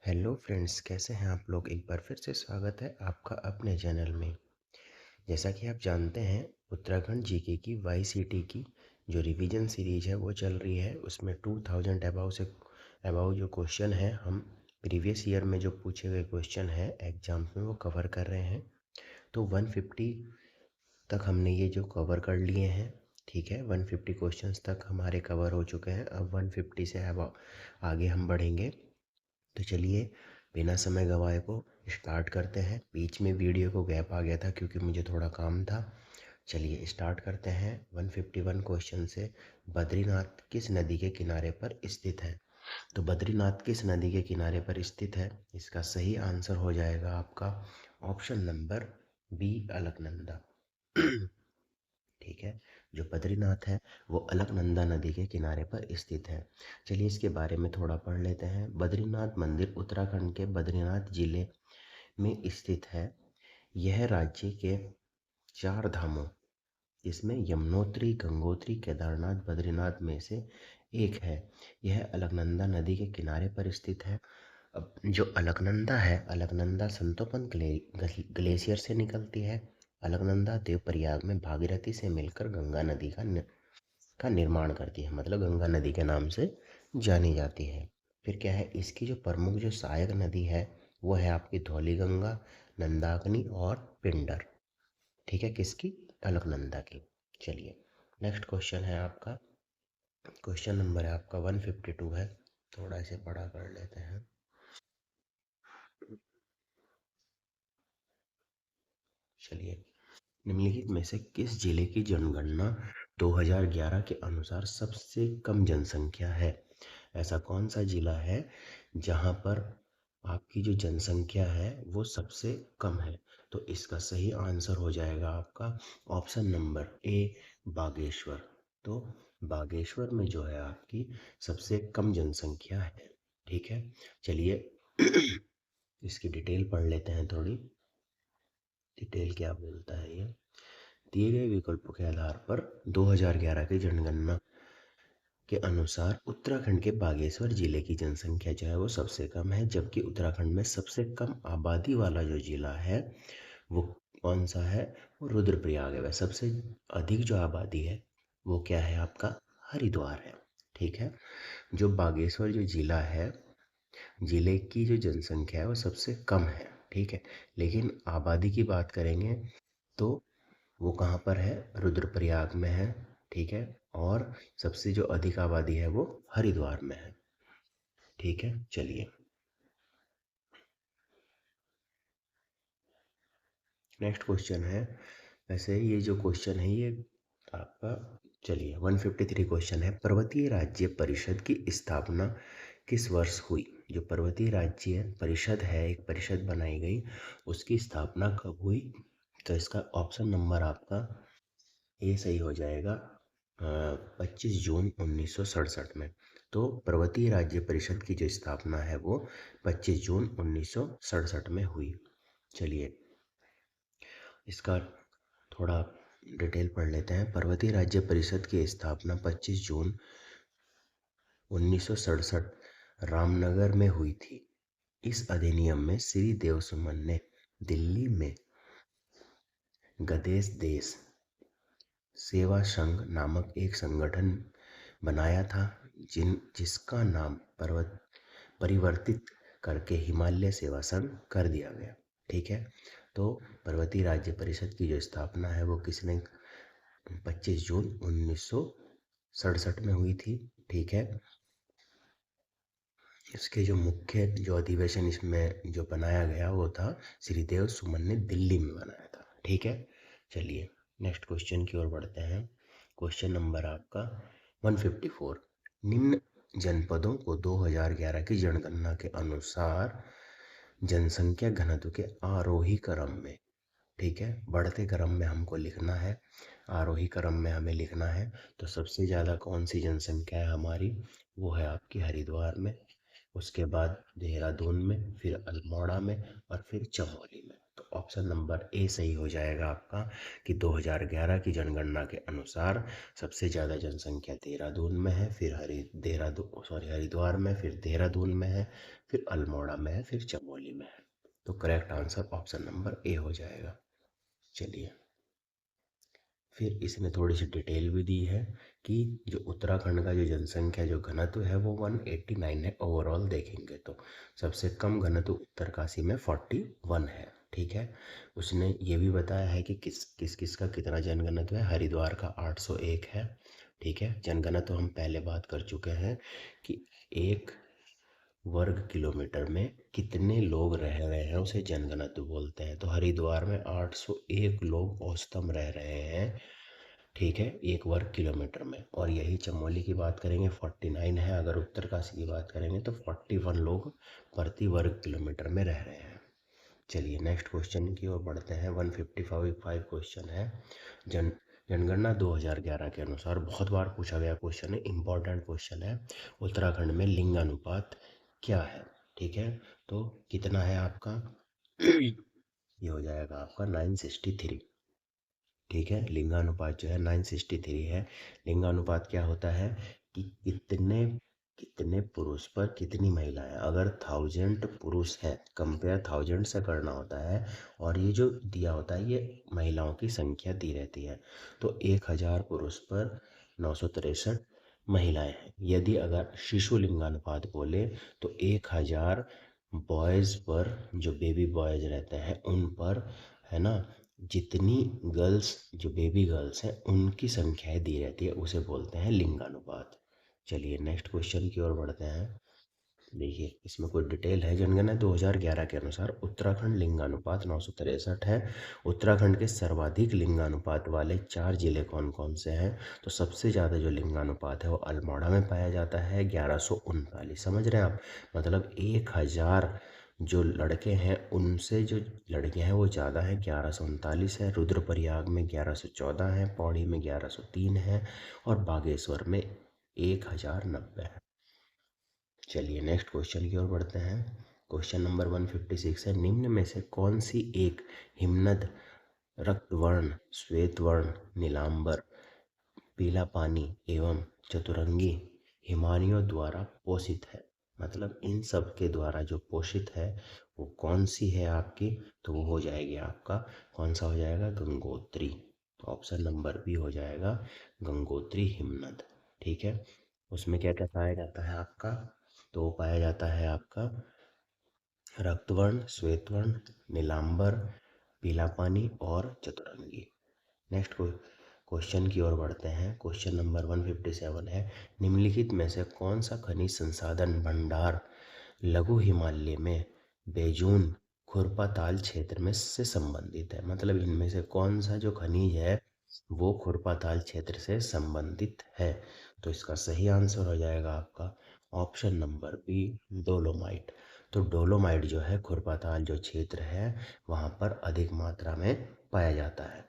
Hello friends, कैसे हैं आप लोग। एक बार फिर से स्वागत है आपका अपने चैनल में। जैसा कि आप जानते हैं, उत्तराखंड जीके की वाईसीटी की जो रिवीजन सीरीज है वो चल रही है। उसमें 2000 अबाउ जो क्वेश्चन है, हम प्रीवियस ईयर में जो पूछे गए क्वेश्चन हैं एग्जाम्स में वो कवर कर रहे हैं। तो 150 तक हमने ये जो कवर कर लिए हैं। ठीक है, 150 क्वेश्चंस तक हमारे कवर हो चुके हैं। अब 150 से अब आगे हम बढ़ेंगे। तो चलिए, बिना समय गंवाए को स्टार्ट करते हैं। बीच में वीडियो को गैप आ गया था क्योंकि मुझे थोड़ा काम था। चलिए स्टार्ट करते हैं 151 क्वेश्चन से। बद्रीनाथ किस नदी के किनारे पर स्थित है? तो बद्रीनाथ किस नदी के किनारे पर स्थित है? इसका सही आंसर हो जाएगा आपका ऑप्शन नंबर बी, अलकनंदा। ठीक है, जो बद्रीनाथ है वो अलकनंदा नदी के किनारे पर स्थित है। चलिए इसके बारे में थोड़ा पढ़ लेते हैं। बद्रीनाथ मंदिर उत्तराखंड के बद्रीनाथ जिले में स्थित है। यह राज्य के 4 धामों, इसमें यमुनोत्री, गंगोत्री, केदारनाथ, बद्रीनाथ में से एक है। यह अलकनंदा नदी के किनारे पर स्थित है। अब जो अलकनंदा है, अलकनंदा संतोपन ग्लेशियर से निकलती है। अलकनंदा देवप्रयाग में भागीरथी से मिलकर गंगा नदी का निर्माण करती है, मतलब गंगा नदी के नाम से जानी जाती है। फिर क्या है, इसकी जो प्रमुख जो सहायक नदी है वो है आपकी धौलीगंगा, नंदाकिनी और पिंडर। ठीक है, किसकी? अलकनंदा की। चलिए नेक्स्ट क्वेश्चन है आपका, क्वेश्चन नंबर है आपका 152 है। थोड़ा इसे बड़ा कर लेते हैं। चलिए, निम्नलिखित में से किस जिले की जनगणना 2011 के अनुसार सबसे कम जनसंख्या है? ऐसा कौन सा जिला है जहां पर आपकी जो जनसंख्या है वो सबसे कम है? तो इसका सही आंसर हो जाएगा आपका ऑप्शन नंबर ए, बागेश्वर। तो बागेश्वर में जो है आपकी सबसे कम जनसंख्या है। ठीक है, चलिए इसकी डिटेल पढ़ लेते हैं थोड़ी। डिटेल क्या बोलता है ये? दिए गए विकल्पों के आधार पर 2011 की जनगणना के अनुसार उत्तराखंड के बागेश्वर जिले की जनसंख्या जो है वो सबसे कम है, जबकि उत्तराखंड में सबसे कम आबादी वाला जो जिला है वो कौन सा है? वो रुद्रप्रयाग है। वह सबसे अधिक जो आबादी है वो क्या है आपका? हरिद्वार है। ठीक है, जो बागेश्वर जो जिला है, जिले की जो जनसंख्या है वो सबसे कम है। ठीक है, लेकिन आबादी की बात करेंगे तो वो कहाँ पर है? रुद्रप्रयाग में है। ठीक है, और सबसे जो अधिक आबादी है वो हरिद्वार में है। ठीक है, चलिए नेक्स्ट क्वेश्चन है। वैसे ये जो क्वेश्चन है ये आपका, चलिए 153 क्वेश्चन है। पर्वतीय राज्य परिषद की स्थापना किस वर्ष हुई? जो पर्वतीय राज्य परिषद है, एक परिषद बनाई गई, उसकी स्थापना कब हुई? तो इसका ऑप्शन नंबर आपका ये सही हो जाएगा 25 जून 1967 में। तो पर्वतीय राज्य परिषद की जो स्थापना है वो 25 जून 1967 में हुई। चलिए इसका थोड़ा डिटेल पढ़ लेते हैं। पर्वतीय राज्य परिषद की स्थापना 25 जून 1967 रामनगर में हुई थी। इस अधिनियम में श्री देव सुमन ने दिल्ली में गदेश देश सेवा संघ नामक एक संगठन बनाया था, जिसका नाम परिवर्तित करके हिमालय सेवा संघ कर दिया गया। ठीक है, तो पर्वतीय राज्य परिषद की जो स्थापना है वो किसने? 25 जून 1967 में हुई थी। ठीक है, इसके जो मुख्य जो अधिवेशन इसमें जो बनाया गया वो था श्रीदेव सुमन ने दिल्ली में बनाया था। ठीक है, चलिए नेक्स्ट क्वेश्चन की ओर बढ़ते हैं। क्वेश्चन नंबर आपका 154। निम्न जनपदों को 2011 की जनगणना के अनुसार जनसंख्या घनत्व के आरोही क्रम में, ठीक है, बढ़ते क्रम में हमको लिखना है, आरोही क्रम में हमें लिखना है। तो सबसे ज़्यादा कौन सी जनसंख्या है हमारी? वो है आपकी हरिद्वार में, उसके बाद देहरादून में, फिर अल्मोड़ा में और फिर चमोली में। तो ऑप्शन नंबर ए सही हो जाएगा आपका कि 2011 की जनगणना के अनुसार सबसे ज़्यादा जनसंख्या देहरादून में है, फिर हरिद्वार में, फिर देहरादून में है, फिर अल्मोड़ा में है, फिर चमोली में है। तो correct answer option number A हो जाएगा। चलिए, फिर इसने थोड़ी सी डिटेल भी दी है कि जो उत्तराखंड का जो जनसंख्या जो घनत्व है वो 189 है ओवरऑल देखेंगे तो। सबसे कम घनत्व उत्तरकाशी में 41 है। ठीक है, उसने ये भी बताया है कि किस किस किस का कितना जनघनत्व है। हरिद्वार का 801 है। ठीक है, जनघनत्व हम पहले बात कर चुके हैं कि एक वर्ग किलोमीटर में कितने लोग रह रहे हैं उसे जनघनत्व बोलते हैं। तो हरिद्वार में 801 लोग औसतन रह रहे हैं। ठीक है, एक वर्ग किलोमीटर में। और यही चमोली की बात करेंगे 49 है। अगर उत्तरकाशी की बात करेंगे तो 41 लोग प्रति वर्ग किलोमीटर में रह रहे हैं। चलिए नेक्स्ट क्वेश्चन की ओर बढ़ते हैं। 155 क्वेश्चन है। जन जनगणना 2011 के अनुसार बहुत बार पूछा गया क्वेश्चन है, इंपॉर्टेंट क्वेश्चन है। उत्तराखंड में लिंगानुपात क्या है? ठीक है, तो कितना है आपका? ये हो जाएगा आपका 963। ठीक है, लिंगानुपात जो है 963 है। लिंगानुपात क्या होता है कि कितने कितने पुरुष पर कितनी महिलाएं। अगर 1000 पुरुष है, कंपेयर 1000 से करना होता है, और ये जो दिया होता है ये महिलाओं की संख्या दी रहती है। तो 1000 पुरुष पर 963 महिलाएं हैं। यदि अगर शिशु लिंगानुपात बोले तो 1000 बॉयज़ पर, जो बेबी बॉयज़ रहते हैं उन पर, है ना, जितनी गर्ल्स, जो बेबी गर्ल्स हैं उनकी संख्याएं दी रहती है, उसे बोलते हैं लिंगानुपात। चलिए नेक्स्ट क्वेश्चन की ओर बढ़ते हैं। देखिए इसमें कोई डिटेल है। जनगणना 2011 के अनुसार उत्तराखंड लिंगानुपात 963 है। उत्तराखंड के सर्वाधिक लिंगानुपात वाले 4 जिले कौन कौन से हैं? तो सबसे ज़्यादा जो लिंगानुपात है वो अल्मोड़ा में पाया जाता है, 1139। समझ रहे हैं आप? मतलब 1000 जो लड़के हैं उनसे जो लड़कियां हैं वो ज़्यादा हैं, 1139 है। रुद्रप्रयाग में 1114 है, पौड़ी में 1103 है, और बागेश्वर में 1090 है। चलिए नेक्स्ट क्वेश्चन की ओर बढ़ते हैं। क्वेश्चन नंबर 156 है। निम्न में से कौन सी एक हिमनद रक्तवर्ण, श्वेतवर्ण, नीलांबर, पीला पानी एवं चतुरंगी हिमानियों द्वारा पोषित है? मतलब इन सब के द्वारा जो पोषित है वो कौन सी है आपकी? तो वो हो जाएगी आपका, कौन सा हो जाएगा? गंगोत्री। तो ऑप्शन नंबर बी हो जाएगा, गंगोत्री हिमनद। ठीक है, उसमें क्या क्या पाया जाता है आपका? तो वो पाया जाता है आपका रक्तवर्ण, श्वेतवर्ण, नीलांबर, पीला पानी और चतुरंगी। नेक्स्ट क्वेश्चन की ओर बढ़ते हैं। क्वेश्चन नंबर 157 है। निम्नलिखित में से कौन सा खनिज संसाधन भंडार लघु हिमालय में बेजून खुरपाताल क्षेत्र में से संबंधित है? मतलब इनमें से कौन सा जो खनिज है वो खुरपाताल क्षेत्र से संबंधित है? तो इसका सही आंसर हो जाएगा आपका ऑप्शन नंबर बी, डोलोमाइट। तो डोलोमाइट जो है खुरपाताल जो क्षेत्र है वहाँ पर अधिक मात्रा में पाया जाता है।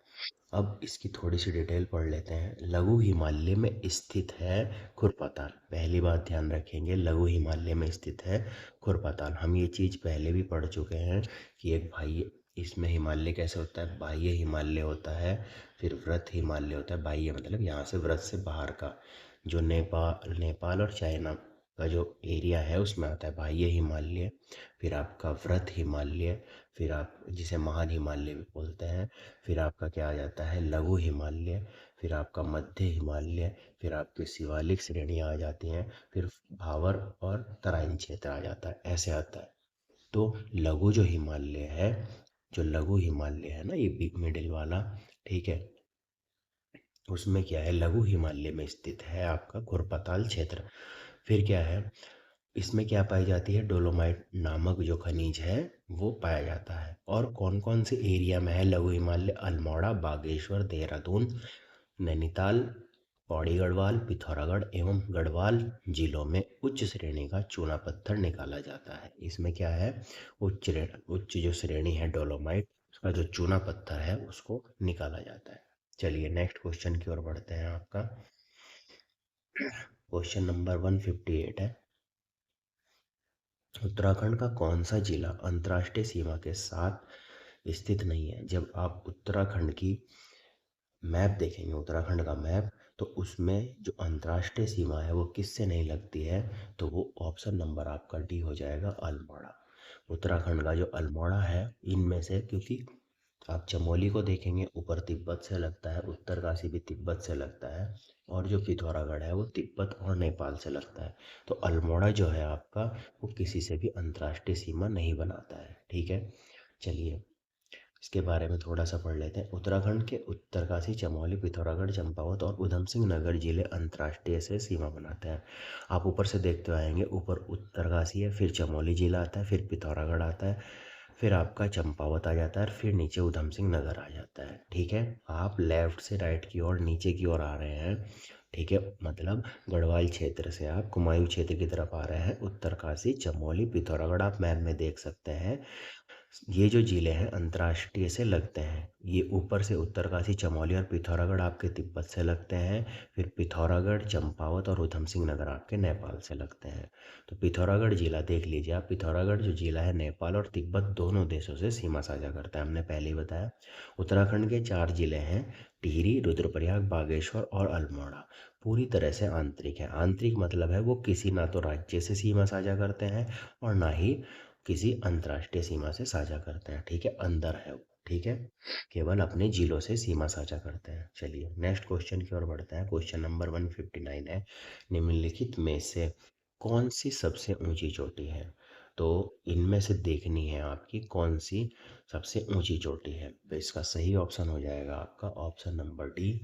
अब इसकी थोड़ी सी डिटेल पढ़ लेते हैं। लघु हिमालय में स्थित है खुरपाताल। पहली बात ध्यान रखेंगे, लघु हिमालय में स्थित है खुरपाताल। हम ये चीज़ पहले भी पढ़ चुके हैं कि एक भाई, इसमें हिमालय कैसे होता है? बाह्य हिमालय होता है, फिर वृत्त हिमालय होता है। बाह्य मतलब यहाँ से वृत्त से बाहर का, जो नेपाल और चाइना का जो एरिया है उसमें आता है बाह्य हिमालय। फिर आपका वृत्त हिमालय, फिर आप जिसे महान हिमालय भी बोलते हैं। फिर आपका क्या आ जाता है? लघु हिमालय। फिर आपका मध्य हिमालय। फिर आपकी शिवालिक श्रेणियाँ आ जाती हैं। फिर भावर और तराइन क्षेत्र आ जाता है, ऐसे आता है। तो लघु जो हिमालय है, जो लघु हिमालय है ना, ये बिग मिडिल वाला, ठीक है, उसमें क्या है? लघु हिमालय में स्थित है आपका खुरपाताल क्षेत्र। फिर क्या है? इसमें क्या पाई जाती है? डोलोमाइट नामक जो खनिज है वो पाया जाता है। और कौन कौन से एरिया में है लघु हिमालय? अल्मोड़ा, बागेश्वर, देहरादून, नैनीताल, पौड़ी गढ़वाल, पिथौरागढ़ एवं गढ़वाल जिलों में उच्च श्रेणी का चूना पत्थर निकाला जाता है। इसमें क्या है? उच्च जो श्रेणी है डोलोमाइट, उसका जो चूना पत्थर है उसको निकाला जाता है। चलिए नेक्स्ट क्वेश्चन की ओर बढ़ते हैं। आपका क्वेश्चन नंबर 158 है। उत्तराखंड का कौन सा जिला अंतर्राष्ट्रीय सीमा के साथ स्थित नहीं है। जब आप उत्तराखंड की मैप देखेंगे, उत्तराखंड का मैप, तो उसमें जो अंतर्राष्ट्रीय सीमा है वो किससे नहीं लगती है, तो वो ऑप्शन नंबर आपका डी हो जाएगा, अल्मोड़ा। उत्तराखंड का जो अल्मोड़ा है इनमें से, क्योंकि आप चमोली को देखेंगे ऊपर तिब्बत से लगता है, उत्तरकाशी भी तिब्बत से लगता है, और जो पिथौरागढ़ है वो तिब्बत और नेपाल से लगता है। तो अल्मोड़ा जो है आपका, वो किसी से भी अंतर्राष्ट्रीय सीमा नहीं बनाता है। ठीक है, चलिए इसके बारे में थोड़ा सा पढ़ लेते हैं। उत्तराखंड के उत्तरकाशी, चमोली, पिथौरागढ़, चंपावत और उधम सिंह नगर जिले अंतर्राष्ट्रीय से सीमा बनाते हैं। आप ऊपर से देखते आएंगे, ऊपर उत्तरकाशी है, फिर चमोली जिला आता है, फिर पिथौरागढ़ आता है, फिर आपका चंपावत आ जाता है, और फिर नीचे उधम सिंह नगर आ जाता है। ठीक है, आप लेफ्ट से राइट की ओर नीचे की ओर आ रहे हैं। ठीक है, मतलब गढ़वाल क्षेत्र से आप कुमायूं क्षेत्र की तरफ आ रहे हैं। उत्तरकाशी, चमोली, पिथौरागढ़ आप मैप में देख सकते हैं। ये जो जिले हैं अंतर्राष्ट्रीय से लगते हैं। ये ऊपर से उत्तरकाशी, चमोली और पिथौरागढ़ आपके तिब्बत से लगते हैं। फिर पिथौरागढ़, चंपावत और उधम सिंह नगर आपके नेपाल से लगते हैं। तो पिथौरागढ़ जिला देख लीजिए आप, पिथौरागढ़ जो जिला है नेपाल और तिब्बत दोनों देशों से सीमा साझा करता है, हमने पहले ही बताया। उत्तराखंड के 4 जिले हैं, टिहरी, रुद्रप्रयाग, बागेश्वर और अल्मोड़ा। पूरी तरह से आंतरिक है। आंतरिक मतलब है वो किसी ना तो राज्य से सीमा साझा करते हैं और ना ही किसी अंतर्राष्ट्रीय सीमा से साझा करते हैं। ठीक है, अंदर है वो। ठीक है, केवल अपने जिलों से सीमा साझा करते हैं। चलिए नेक्स्ट क्वेश्चन की ओर बढ़ते हैं। क्वेश्चन नंबर 159 है, निम्नलिखित में से कौन सी सबसे ऊंची चोटी है। तो इनमें से देखनी है आपकी कौन सी सबसे ऊंची चोटी है। तो इसका सही ऑप्शन हो जाएगा आपका ऑप्शन नंबर डी,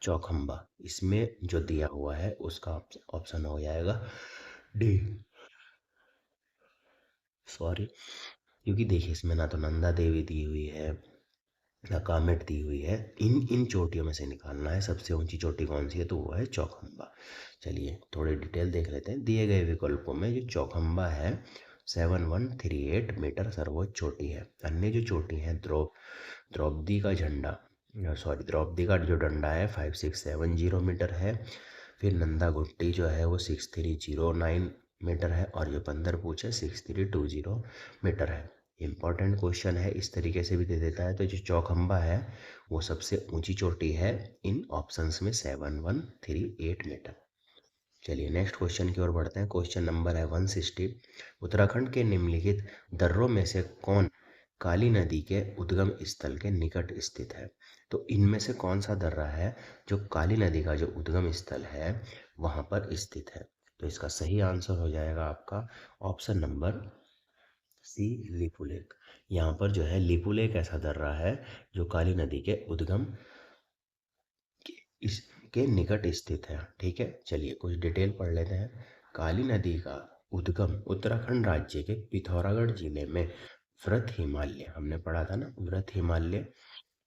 चौखंबा। इसमें जो दिया हुआ है उसका ऑप्शन हो जाएगा डी, सॉरी। क्योंकि देखिए इसमें ना तो नंदा देवी दी हुई है, ना कामेट दी हुई है। इन इन चोटियों में से निकालना है सबसे ऊंची चोटी कौन सी है, तो वो है चौखंबा। चलिए थोड़ी डिटेल देख लेते हैं। दिए गए विकल्पों में जो चौखंबा है 7138 मीटर सर्वोच्च चोटी है। अन्य जो चोटी हैं, द्रौपदी का झंडा, सॉरी द्रौपदी का जो डंडा है 5670 मीटर है। फिर नंदा घुट्टी जो है वो 6309 मीटर है, और जो बंदर पूछ है 6320 मीटर है। इंपॉर्टेंट क्वेश्चन है, इस तरीके से भी दे देता है। तो जो चौखंबा है वो सबसे ऊंची चोटी है इन ऑप्शंस में, 7138 मीटर। चलिए नेक्स्ट क्वेश्चन की ओर बढ़ते हैं। क्वेश्चन नंबर है 160, उत्तराखंड के निम्नलिखित दर्रों में से कौन काली नदी के उद्गम स्थल के निकट स्थित है। तो इनमें से कौन सा दर्रा है जो काली नदी का जो उद्गम स्थल है वहां पर स्थित है। तो इसका सही आंसर हो जाएगा आपका ऑप्शन नंबर सी, लिपुलेक। यहाँ पर जो है लिपुलेक ऐसा दर्रा है जो काली नदी के उद्गम इसके निकट स्थित है। ठीक है, चलिए कुछ डिटेल पढ़ लेते हैं। काली नदी का उद्गम उत्तराखंड राज्य के पिथौरागढ़ जिले में वृत हिमालय, हमने पढ़ा था ना, वृत हिमालय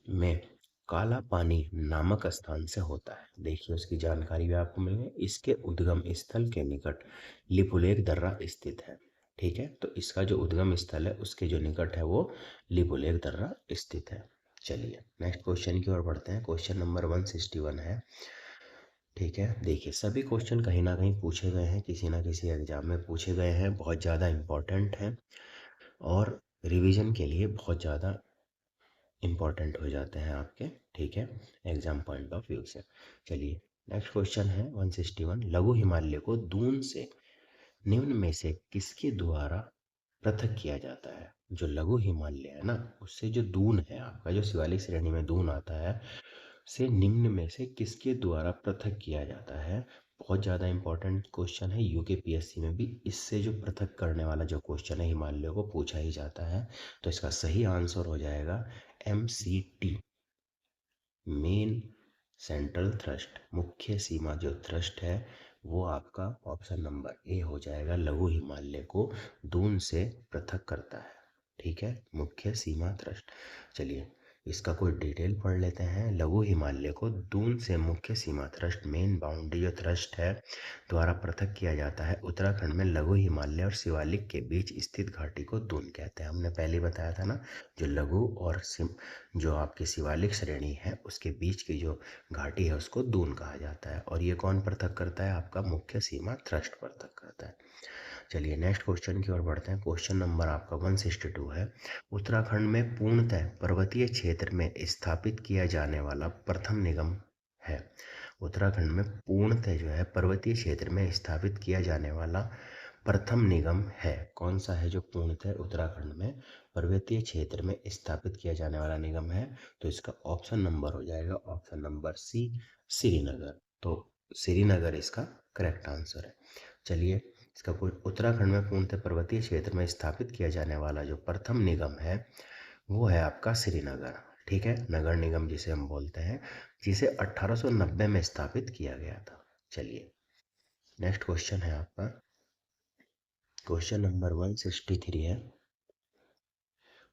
में काला पानी नामक स्थान से होता है। देखिए उसकी जानकारी भी आपको मिल गई। इसके उद्गम स्थल के निकट लिपुलेख दर्रा स्थित है। ठीक है, तो इसका जो उद्गम स्थल है उसके जो निकट है वो लिपुलेख दर्रा स्थित है। चलिए नेक्स्ट क्वेश्चन की ओर बढ़ते हैं। क्वेश्चन नंबर 161 है। ठीक है, देखिए सभी क्वेश्चन कहीं ना कहीं पूछे गए हैं, किसी ना किसी एग्जाम में पूछे गए हैं, बहुत ज़्यादा इम्पोर्टेंट हैं और रिवीजन के लिए बहुत ज़्यादा इम्पॉर्टेंट हो जाते हैं आपके। ठीक है, एग्जाम पॉइंट ऑफ व्यू से। चलिए नेक्स्ट क्वेश्चन है 161, लघु हिमालय को दून से निम्न में से किसके द्वारा पृथक किया जाता है। जो लघु हिमालय है ना, उससे जो दून है आपका, जो शिवालिक श्रेणी में दून आता है, से निम्न में से किसके द्वारा पृथक किया जाता है। बहुत ज़्यादा इंपॉर्टेंट क्वेश्चन है, यूकेपीएससी में भी इससे जो पृथक करने वाला जो क्वेश्चन है हिमालय को पूछा ही जाता है। तो इसका सही आंसर हो जाएगा MCT, मेन सेंट्रल थ्रस्ट, मुख्य सीमा जो थ्रस्ट है वो आपका ऑप्शन नंबर ए हो जाएगा। लघु हिमालय को दून से पृथक करता है। ठीक है, मुख्य सीमा थ्रस्ट। चलिए इसका कोई डिटेल पढ़ लेते हैं। लघु हिमालय को दून से मुख्य सीमा थ्रस्ट, मेन बाउंड्री जो थ्रस्ट है, द्वारा पृथक किया जाता है। उत्तराखंड में लघु हिमालय और शिवालिक के बीच स्थित घाटी को दून कहते हैं। हमने पहले बताया था ना, जो लघु और जो आपकी शिवालिक श्रेणी है उसके बीच की जो घाटी है उसको दून कहा जाता है। और ये कौन पृथक करता है, आपका मुख्य सीमा थ्रस्ट पृथक करता है। चलिए नेक्स्ट क्वेश्चन की ओर बढ़ते हैं। क्वेश्चन नंबर आपका 162 है। उत्तराखंड में पूर्णतः पर्वतीय क्षेत्र में स्थापित किया जाने वाला प्रथम निगम है। उत्तराखंड में पूर्णतः जो है पर्वतीय क्षेत्र में स्थापित किया जाने वाला प्रथम निगम है। कौन सा है जो पूर्णतः उत्तराखंड में पर्वतीय क्षेत्र में स्थापित किया जाने वाला निगम है? तो इसका ऑप्शन नंबर हो जाएगा ऑप्शन नंबर सी, श्रीनगर। तो श्रीनगर इसका करेक्ट आंसर है। चलिए इसका कोई उत्तराखंड में पूर्णतः पर्वतीय क्षेत्र में स्थापित किया जाने वाला जो प्रथम निगम है वो है आपका श्रीनगर। ठीक है, नगर निगम जिसे हम बोलते हैं, जिसे 1890 में स्थापित किया गया था। चलिए नेक्स्ट क्वेश्चन है आपका, क्वेश्चन नंबर 163 है।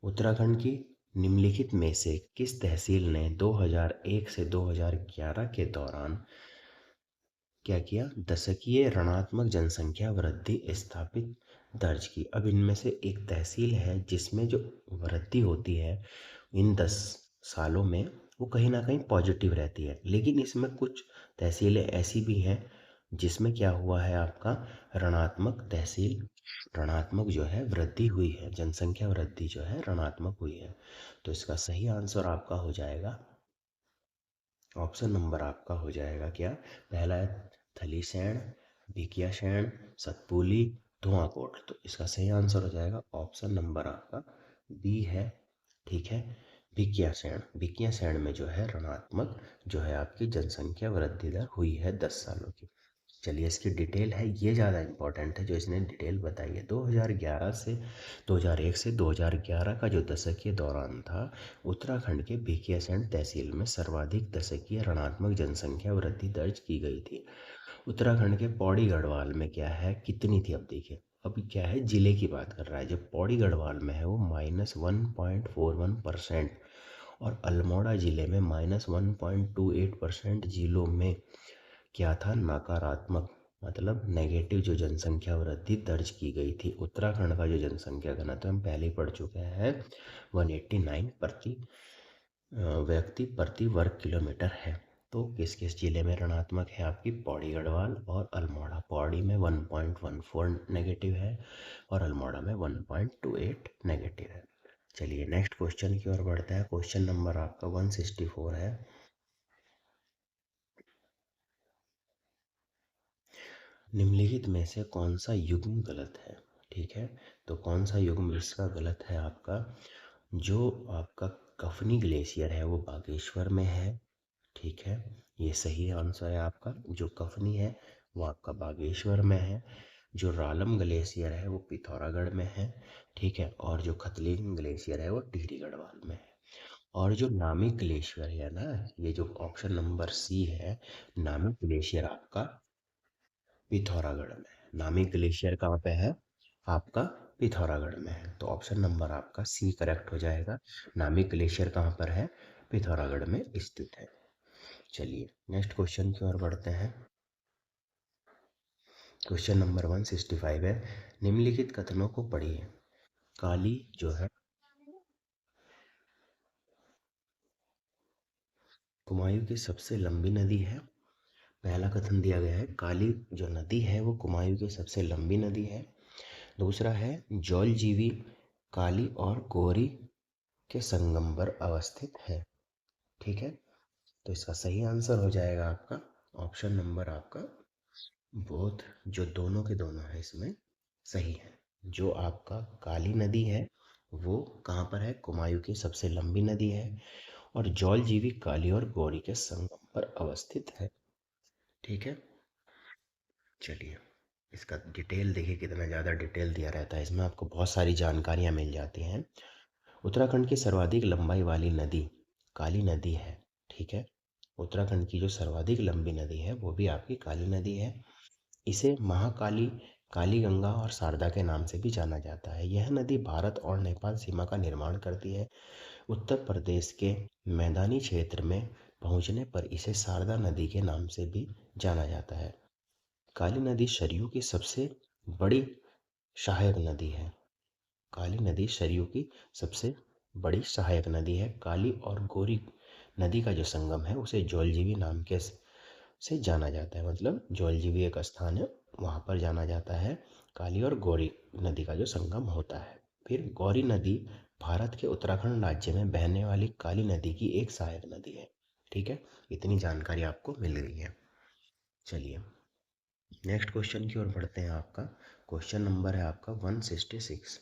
उत्तराखंड की निम्नलिखित में से किस तहसील ने 2001 से 2011 के दौरान क्या किया? दशकीय ऋणात्मक जनसंख्या वृद्धि स्थापित दर्ज की। अब इनमें से एक तहसील है जिसमें जो वृद्धि होती है इन 10 सालों में वो कहीं ना कहीं पॉजिटिव रहती है, लेकिन इसमें कुछ तहसीलें ऐसी भी हैं जिसमें क्या हुआ है आपका ऋणात्मक जो है वृद्धि हुई है, जनसंख्या वृद्धि जो है ऋणात्मक हुई है। तो इसका सही आंसर आपका हो जाएगा ऑप्शन नंबर आपका हो जाएगा क्या? पहला है थलीसैंण, भिकियासैंण, सतपुली, धुआंकोट। तो इसका सही आंसर हो जाएगा ऑप्शन नंबर आपका बी है। ठीक है, भिकियासैंण में जो है ऋणात्मक जो है आपकी जनसंख्या वृद्धि दर हुई है 10 सालों की। चलिए इसकी डिटेल है, ये ज़्यादा इम्पोर्टेंट है जो इसने डिटेल बताई है। 2001 से 2011 का जो दशकीय दौरान था, उत्तराखंड के भिकियासैंण तहसील में सर्वाधिक दशकीय ऋणात्मक जनसंख्या वृद्धि दर्ज की गई थी। उत्तराखंड के पौड़ी गढ़वाल में क्या है, कितनी थी? अब देखिए, अभी क्या है, जिले की बात कर रहा है। जो पौड़ी गढ़वाल में है वो -1.41%, और अल्मोड़ा जिले में -1.28% जिलों में क्या था, नकारात्मक मतलब नेगेटिव जो जनसंख्या वृद्धि दर्ज की गई थी। उत्तराखंड का जो जनसंख्या घनत्व हम पहले ही पढ़ चुके हैं 189 व्यक्ति प्रति वर्ग किलोमीटर है। तो किस किस जिले में ऋणात्मक है? आपकी पौड़ी गढ़वाल और अल्मोड़ा। पौड़ी में 1.14 नेगेटिव है और अल्मोड़ा में 1.28 नेगेटिव है। चलिए नेक्स्ट क्वेश्चन की ओर बढ़ते हैं। क्वेश्चन नंबर आपका 164 है। निम्नलिखित में से कौन सा युग्म गलत है? ठीक है, तो कौन सा युग्म इसका गलत है आपका? जो आपका कफनी ग्लेशियर है वो बागेश्वर में है। ठीक है, ये सही आंसर है आपका। जो कफनी है वो आपका बागेश्वर में है। जो रालम ग्लेशियर है वो पिथौरागढ़ में है। ठीक है, और जो खतलिंग ग्लेशियर है वो टिहरी गढ़वाल में है। और जो नामिक ग्लेशियर है ना, ये जो ऑप्शन नंबर सी है, नामिक ग्लेशियर आपका पिथौरागढ़ में है। नामिक ग्लेशियर कहाँ पे है? आपका पिथौरागढ़ में है। तो ऑप्शन नंबर आपका सी करेक्ट हो जाएगा। नामिक ग्लेशियर कहाँ पर है? पिथौरागढ़ में स्थित है। चलिए नेक्स्ट क्वेश्चन की ओर बढ़ते हैं। क्वेश्चन नंबर 165 है। निम्नलिखित कथनों को पढ़िए। काली जो है कुमायूं की सबसे लंबी नदी है। पहला कथन दिया गया है, काली जो नदी है वो कुमायूं की सबसे लंबी नदी है। दूसरा है, जौलजीबी काली और गोरी के संगम पर अवस्थित है। ठीक है, तो इसका सही आंसर हो जाएगा आपका ऑप्शन नंबर आपका बोथ, जो दोनों के दोनों है इसमें सही है। जो आपका काली नदी है वो कहाँ पर है? कुमायूं की सबसे लंबी नदी है। और जौलजीबी काली और गौरी के संगम पर अवस्थित है। ठीक है, चलिए इसका डिटेल देखिए, कितना ज़्यादा डिटेल दिया रहता है इसमें, आपको बहुत सारी जानकारियाँ मिल जाती हैं। उत्तराखंड की सर्वाधिक लंबाई वाली नदी काली नदी है। ठीक है, उत्तराखंड की जो सर्वाधिक लंबी नदी है वो भी आपकी काली नदी है। इसे महाकाली, काली गंगा और शारदा के नाम से भी जाना जाता है। यह नदी भारत और नेपाल सीमा का निर्माण करती है। उत्तर प्रदेश के मैदानी क्षेत्र में पहुंचने पर इसे शारदा नदी के नाम से भी जाना जाता है। काली नदी सरयू की सबसे बड़ी सहायक नदी है। काली नदी सरयू की सबसे बड़ी सहायक नदी है। काली और गोरी नदी का जो संगम है उसे जौलजीबी नाम के से जाना जाता है। मतलब जौलजीबी एक स्थान है, वहाँ पर जाना जाता है। काली और गौरी नदी का जो संगम होता है। फिर गौरी नदी भारत के उत्तराखंड राज्य में बहने वाली काली नदी की एक सहायक नदी है। ठीक है, इतनी जानकारी आपको मिल गई है। चलिए नेक्स्ट क्वेश्चन की ओर बढ़ते हैं। आपका क्वेश्चन नंबर है आपका 166।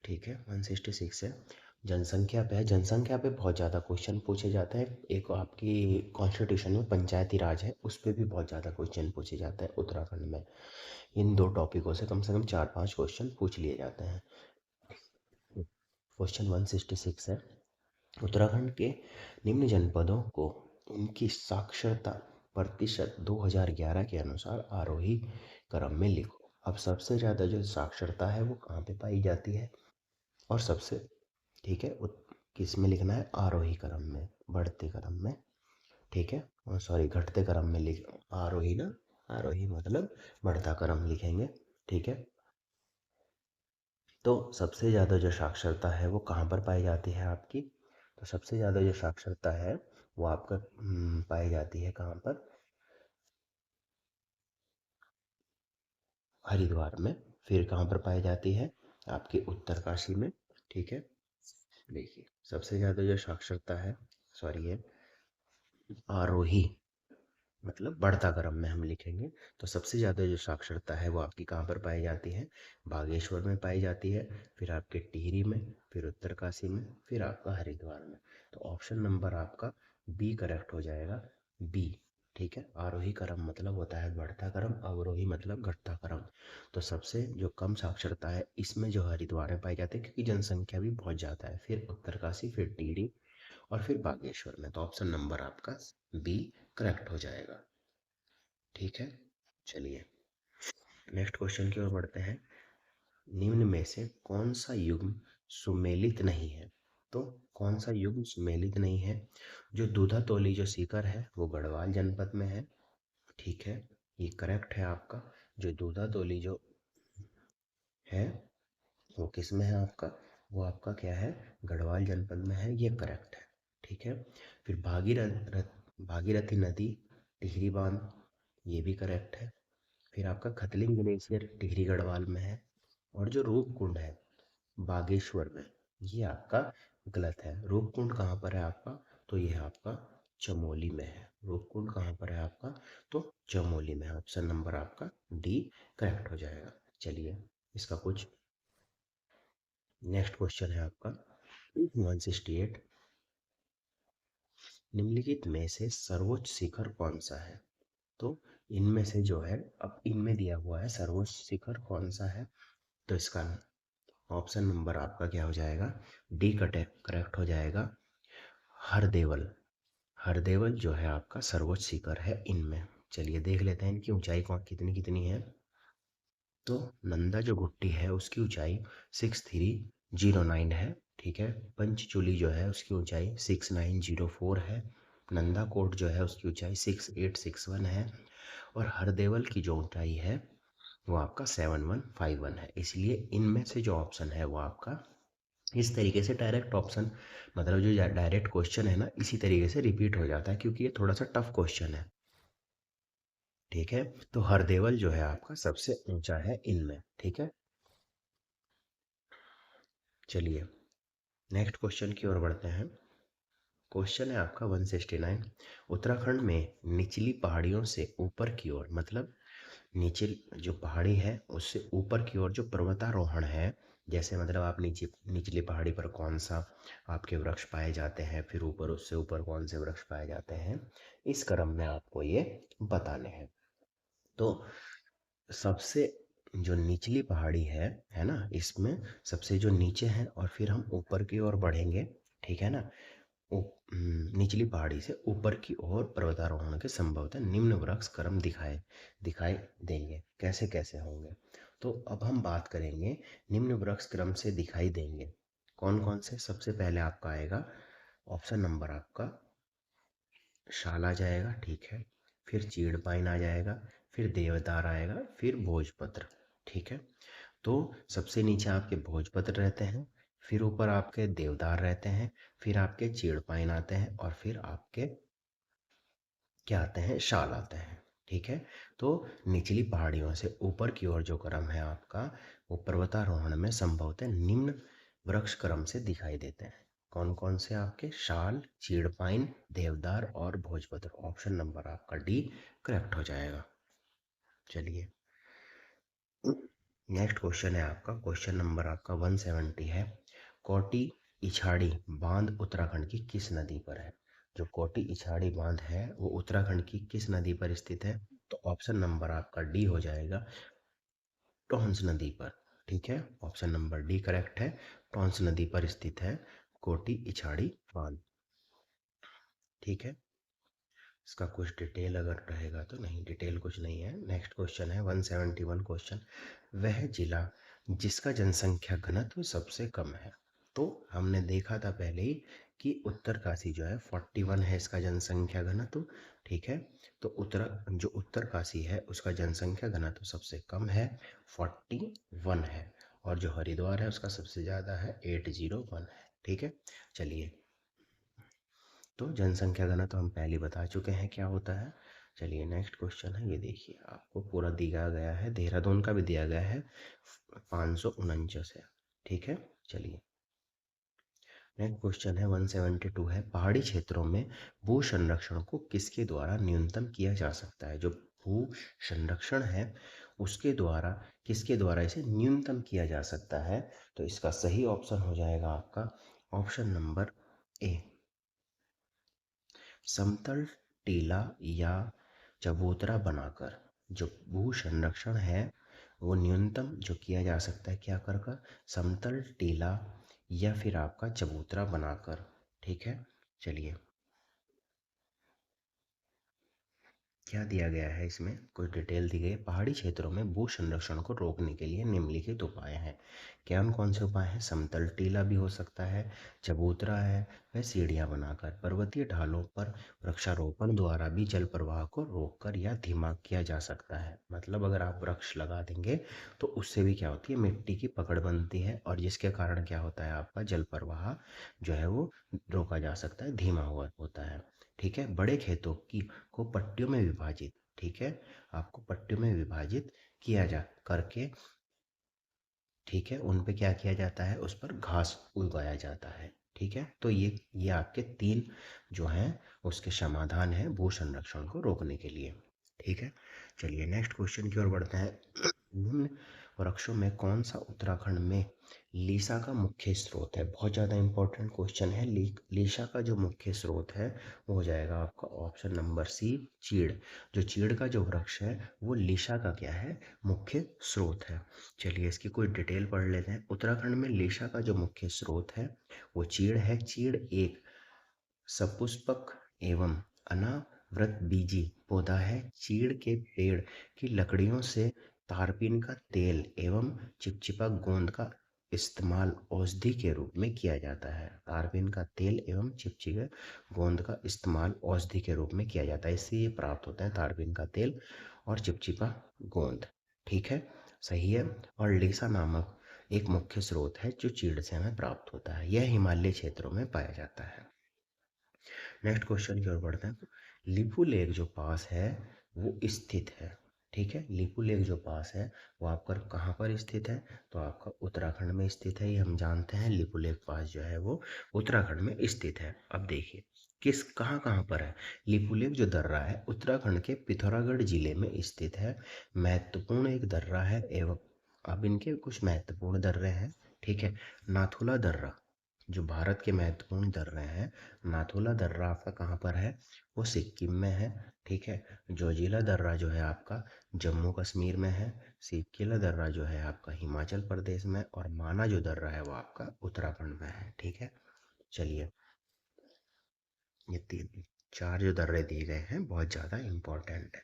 ठीक है, 166 है। जनसंख्या पे है। जनसंख्या पे बहुत ज़्यादा क्वेश्चन पूछे जाते हैं। एक आपकी कॉन्स्टिट्यूशन में पंचायती राज है, उस पर भी बहुत ज़्यादा क्वेश्चन पूछे जाते हैं उत्तराखंड में। इन दो टॉपिकों से कम 4-5 क्वेश्चन पूछ लिए जाते हैं। क्वेश्चन 166 है, उत्तराखंड के निम्न जनपदों को उनकी साक्षरता प्रतिशत 2011 के अनुसार आरोही क्रम में लिखो। अब सबसे ज़्यादा जो साक्षरता है वो कहाँ पे पाई जाती है, और सबसे, ठीक है, किस में लिखना है, आरोही क्रम में, बढ़ते क्रम में। ठीक है, और सॉरी घटते क्रम में लिख, आरोही ना, आरोही मतलब बढ़ता क्रम लिखेंगे। ठीक है, तो सबसे ज़्यादा जो साक्षरता है वो कहाँ पर पाई जाती है आपकी, तो सबसे ज़्यादा जो साक्षरता है वो आपका पाई जाती है कहाँ पर, हरिद्वार में। फिर कहाँ पर पाई जाती है, आपके उत्तरकाशी में। ठीक है, देखिए सबसे ज़्यादा जो साक्षरता है, सॉरी है आरोही मतलब बढ़ता क्रम में हम लिखेंगे। तो सबसे ज़्यादा जो साक्षरता है वो आपकी कहाँ पर पाई जाती है, बागेश्वर में पाई जाती है, फिर आपके टिहरी में, फिर उत्तरकाशी में, फिर आपका हरिद्वार में। तो ऑप्शन नंबर आपका बी करेक्ट हो जाएगा, बी। ठीक है, आरोही क्रम मतलब होता है बढ़ता क्रम, अवरोही मतलब घटता क्रम। तो सबसे जो कम साक्षरता है इसमें जो हरिद्वार में पाई जाती है, क्योंकि जनसंख्या भी बहुत ज़्यादा है, फिर उत्तरकाशी, फिर टिहरी और फिर बागेश्वर में। तो ऑप्शन नंबर आपका बी करेक्ट हो जाएगा। ठीक है, चलिए नेक्स्ट क्वेश्चन की ओर बढ़ते हैं। निम्न में से कौन सा युग्म सुमेलित नहीं है, तो कौन सा युग्म सुमेलित नहीं है, जो दूधातोली जो सीकर है वो गढ़वाल जनपद में है। ठीक है, ये करेक्ट है आपका। जो दूधातोली जो है वो किस में है आपका, वो आपका क्या है, गढ़वाल जनपद में है, ये करेक्ट है। ठीक है, फिर भागीरथी नदी टिहरी बांध, ये भी करेक्ट है। फिर आपका खतलिंग ग्लेशियर टिहरी गढ़वाल में है। और जो रूप कुंड है बागेश्वर में, ये आपका गलत है। रूप कुंड कहाँ पर है आपका, तो ये आपका चमोली में है। रूप कुंड कहाँ पर है आपका, तो चमोली में है। ऑप्शन नंबर आपका डी करेक्ट हो जाएगा। चलिए इसका कुछ नेक्स्ट क्वेश्चन है आपका 168। निम्नलिखित में से सर्वोच्च शिखर कौन सा है, तो इनमें से जो है, अब इनमें दिया हुआ है सर्वोच्च शिखर कौन सा है, तो इसका ऑप्शन नंबर आपका क्या हो जाएगा, डी करेक्ट हो जाएगा, हरदेवल। हरदेवल जो है आपका सर्वोच्च शिखर है इनमें। चलिए देख लेते हैं इनकी ऊंचाई कौन कितनी कितनी है। तो नंदा जो गुट्टी है उसकी ऊंचाई 6309 है। ठीक है, पंचचूली जो है उसकी ऊंचाई 6904 है। नंदा कोट जो है उसकी ऊंचाई 6861 है। और हरदेवल की जो ऊंचाई है वो आपका 7151 है। इसलिए इनमें से जो ऑप्शन है वो आपका इस तरीके से डायरेक्ट ऑप्शन, मतलब जो डायरेक्ट क्वेश्चन है ना, इसी तरीके से रिपीट हो जाता है, क्योंकि ये थोड़ा सा टफ क्वेश्चन है। ठीक है, तो हरदेवल जो है आपका सबसे ऊंचा है इनमें। ठीक है, चलिए नेक्स्ट क्वेश्चन की ओर बढ़ते हैं। क्वेश्चन है आपका 169। उत्तराखंड में निचली पहाड़ियों से ऊपर की ओर, मतलब नीचे जो पहाड़ी है उससे ऊपर की ओर जो पर्वतारोहण है, जैसे मतलब आप नीचे निचली पहाड़ी पर कौन सा आपके वृक्ष पाए जाते हैं, फिर ऊपर उससे ऊपर कौन से वृक्ष पाए जाते हैं, इस क्रम में आपको ये बताने हैं। तो सबसे जो निचली पहाड़ी है ना, इसमें सबसे जो नीचे है और फिर हम ऊपर की ओर बढ़ेंगे। ठीक है ना, निचली पहाड़ी से ऊपर की ओर पर्वतारोहण के संभवतः निम्न वृक्ष क्रम दिखाए दिखाई देंगे। कैसे कैसे होंगे, तो अब हम बात करेंगे निम्न वृक्ष क्रम से दिखाई देंगे कौन कौन से। सबसे पहले आपका आएगा ऑप्शन नंबर आपका शाल आ जाएगा। ठीक है, फिर चीड़ पाइन आ जाएगा, फिर देवदार आएगा, फिर भोजपत्र। ठीक है, तो सबसे नीचे आपके भोजपत्र रहते हैं, फिर ऊपर आपके देवदार रहते हैं, फिर आपके चीड़ पाइन आते हैं, और फिर आपके क्या आते हैं, शाल आते हैं। ठीक है। तो निचली पहाड़ियों से ऊपर की ओर जो क्रम है आपका, वो पर्वतारोहण में संभवतः निम्न वृक्ष क्रम से दिखाई देते हैं। कौन कौन से आपके? शाल, चीड़ पाइन, देवदार और भोजपत्र। ऑप्शन नंबर आपका डी करेक्ट हो जाएगा। चलिए, नेक्स्ट क्वेश्चन है आपका, क्वेश्चन नंबर आपका 170 है। कोटी इछाड़ी बांध उत्तराखंड की किस नदी पर है? जो कोटी इछाड़ी बांध है वो उत्तराखंड की किस नदी पर स्थित है? तो ऑप्शन नंबर आपका डी हो जाएगा, टॉन्स नदी पर। ठीक है, ऑप्शन नंबर डी करेक्ट है। टॉन्स नदी पर स्थित है कोटी इछाड़ी बांध। ठीक है, इसका कुछ डिटेल अगर रहेगा तो, नहीं डिटेल कुछ नहीं है। नेक्स्ट क्वेश्चन है 171 क्वेश्चन, वह जिला जिसका जनसंख्या घनत्व सबसे कम है। तो हमने देखा था पहले ही कि उत्तरकाशी जो है 41 है इसका जनसंख्या घनत्व। ठीक है, तो जो उत्तरकाशी है उसका जनसंख्या घनत्व सबसे कम है, 41 है। और जो हरिद्वार है उसका सबसे ज़्यादा है, 801 है। ठीक है, चलिए, तो जनसंख्या घनत्व तो हम पहले ही बता चुके हैं क्या होता है। चलिए, नेक्स्ट क्वेश्चन है, ये देखिए आपको पूरा दिया गया है, देहरादून का भी दिया गया है, 549 है। ठीक है, चलिए, नेक्स्ट क्वेश्चन है 172 है, पहाड़ी क्षेत्रों में भू संरक्षण को किसके द्वारा न्यूनतम किया जा सकता है? जो भू संरक्षण है उसके द्वारा, किसके द्वारा इसे न्यूनतम किया जा सकता है? तो इसका सही ऑप्शन हो जाएगा आपका ऑप्शन नंबर ए, समतल टीला या चबूतरा बनाकर। जो भू संरक्षण है वो न्यूनतम जो किया जा सकता है क्या कर कर? समतल टीला या फिर आपका चबूतरा बनाकर। ठीक है, चलिए, क्या दिया गया है इसमें, कुछ डिटेल दी गई है। पहाड़ी क्षेत्रों में भू संरक्षण को रोकने के लिए निम्नलिखित उपाय हैं। कौन से उपाय हैं? समतल टीला भी हो सकता है, चबूतरा है, वह सीढ़ियाँ बनाकर। पर्वतीय ढालों पर वृक्षारोपण द्वारा भी जल प्रवाह को रोककर या धीमा किया जा सकता है। मतलब अगर आप वृक्ष लगा देंगे तो उससे भी क्या होती है, मिट्टी की पकड़ बनती है, और जिसके कारण क्या होता है, आपका जल प्रवाह जो है वो रोका जा सकता है, धीमा हुआ होता है। ठीक है, बड़े खेतों की को पट्टियों में विभाजित, ठीक है, आपको पट्टियों में विभाजित किया जा करके, ठीक है, उन पे क्या किया जाता है, उस पर घास उगाया जाता है। ठीक है, तो ये आपके तीन जो हैं उसके समाधान है भू संरक्षण को रोकने के लिए। ठीक है, चलिए नेक्स्ट क्वेश्चन की ओर बढ़ते हैं। निम्न वृक्षों में कौन सा उत्तराखंड में लीसा का मुख्य स्रोत है? बहुत ज़्यादा इंपॉर्टेंट क्वेश्चन है। लीसा का जो मुख्य स्रोत है वो हो जाएगा आपका ऑप्शन नंबर सी, चीड़। जो चीड़ का जो वृक्ष है वो लीसा का क्या है, मुख्य स्रोत है। चलिए, इसकी कोई डिटेल पढ़ लेते हैं। उत्तराखंड में लीसा का जो मुख्य स्रोत है वो चीड़ है। चीड़ एक सपुष्पक एवं अनावृतबीजी पौधा है। चीड़ के पेड़ की लकड़ियों से तारपीन का तेल एवं चिपचिपा गोंद का इस्तेमाल औषधि के रूप में किया जाता है। तारपीन का तेल एवं चिपचिपे गोंद का इस्तेमाल औषधि के रूप में किया जाता है, इससे ये प्राप्त होता है, तारपीन का तेल और चिपचिपा गोंद। ठीक है, सही है। और लीसा नामक एक मुख्य स्रोत है जो चीड़ से हमें प्राप्त होता है, यह हिमालय क्षेत्रों में पाया जाता है। नेक्स्ट क्वेश्चन की ओर बढ़ते हैं। तो लिपू लेक जो पास है वो स्थित है। ठीक है, लिपू लेक जो पास है वो आपका कहाँ पर स्थित है? तो आपका उत्तराखंड में स्थित है, ये हम जानते हैं। लिपू लेक पास जो है वो उत्तराखंड में स्थित है। अब देखिए किस कहाँ कहाँ पर है। लिपू लेक जो दर्रा है उत्तराखंड के पिथौरागढ़ जिले में स्थित है। महत्वपूर्ण एक दर्रा है एवं अब इनके कुछ महत्वपूर्ण दर्रे हैं। ठीक है, नाथुला दर्रा जो भारत के महत्वपूर्ण दर्रे हैं, नाथुला दर्रा आपका कहाँ पर है? वो सिक्किम में है। ठीक है, जोजिला दर्रा जो है आपका जम्मू कश्मीर में है। सिक्किला दर्रा जो है आपका हिमाचल प्रदेश में, और माना जो दर्रा है वो आपका उत्तराखंड में है। ठीक है, चलिए, ये तीन चार जो दर्रे दिए गए हैं बहुत ज़्यादा इम्पोर्टेंट है।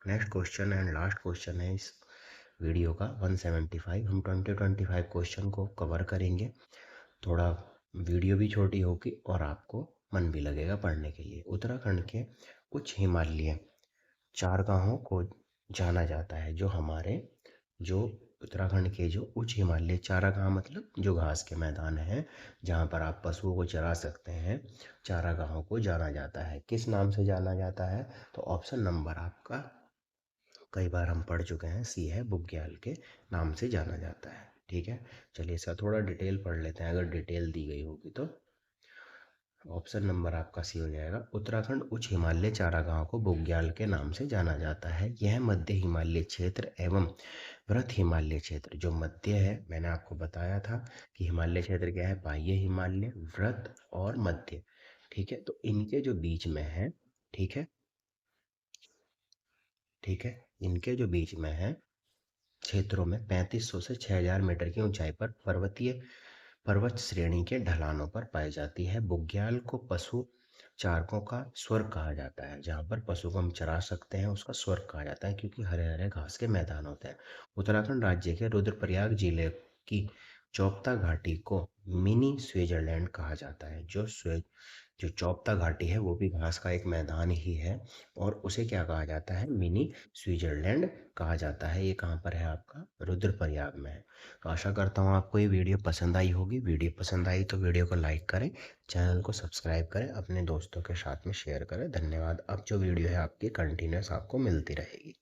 Next question and last question है इस वीडियो का 175। हम 2025 क्वेश्चन को कवर करेंगे। थोड़ा वीडियो भी छोटी होगी और आपको मन भी लगेगा पढ़ने के लिए। उत्तराखंड के उच्च हिमालय चारगाहों को जाना जाता है। जो उत्तराखंड के जो उच्च हिमालय चारागाह मतलब जो घास के मैदान हैं जहाँ पर आप पशुओं को चरा सकते हैं, चारागाहों को जाना जाता है। किस नाम से जाना जाता है? तो ऑप्शन नंबर आपका कई बार हम पढ़ चुके हैं, सी है बुग्याल के नाम से जाना जाता है। ठीक है, चलिए इसका थोड़ा डिटेल पढ़ लेते हैं, अगर डिटेल दी गई होगी तो। ऑप्शन नंबर आपका सी हो जाएगा। उत्तराखंड उच्च हिमालय चारागाह को बुग्याल के नाम से जाना जाता है। यह मध्य हिमालय क्षेत्र एवं वृहत हिमालय क्षेत्र, जो मध्य है, मैंने आपको बताया था कि हिमालय क्षेत्र क्या है, बाह्य हिमालय, वृहत और मध्य। ठीक है, तो इनके जो बीच में है, ठीक है, ठीक है, इनके जो बीच में है क्षेत्रों में 3500 से 6000 मीटर की ऊंचाई पर पर्वतीय पर्वत श्रेणी के ढलानों पर पाई जाती है। बुग्याल को पशु चारकों का स्वर्ग कहा जाता है। जहाँ पर पशु को हम चरा सकते हैं उसका स्वर्ग कहा जाता है, क्योंकि हरे हरे घास के मैदान होते हैं। उत्तराखंड राज्य के रुद्रप्रयाग जिले की चौपता घाटी को मिनी स्विट्जरलैंड कहा जाता है। जो चौपता घाटी है वो भी घास का एक मैदान ही है, और उसे क्या कहा जाता है, मिनी स्विट्जरलैंड कहा जाता है। ये कहाँ पर है, आपका रुद्रप्रयाग में है। तो आशा करता हूँ आपको ये वीडियो पसंद आई होगी। वीडियो पसंद आई तो वीडियो को लाइक करें, चैनल को सब्सक्राइब करें, अपने दोस्तों के साथ में शेयर करें। धन्यवाद। अब जो वीडियो है आपकी कंटिन्यूस आपको मिलती रहेगी।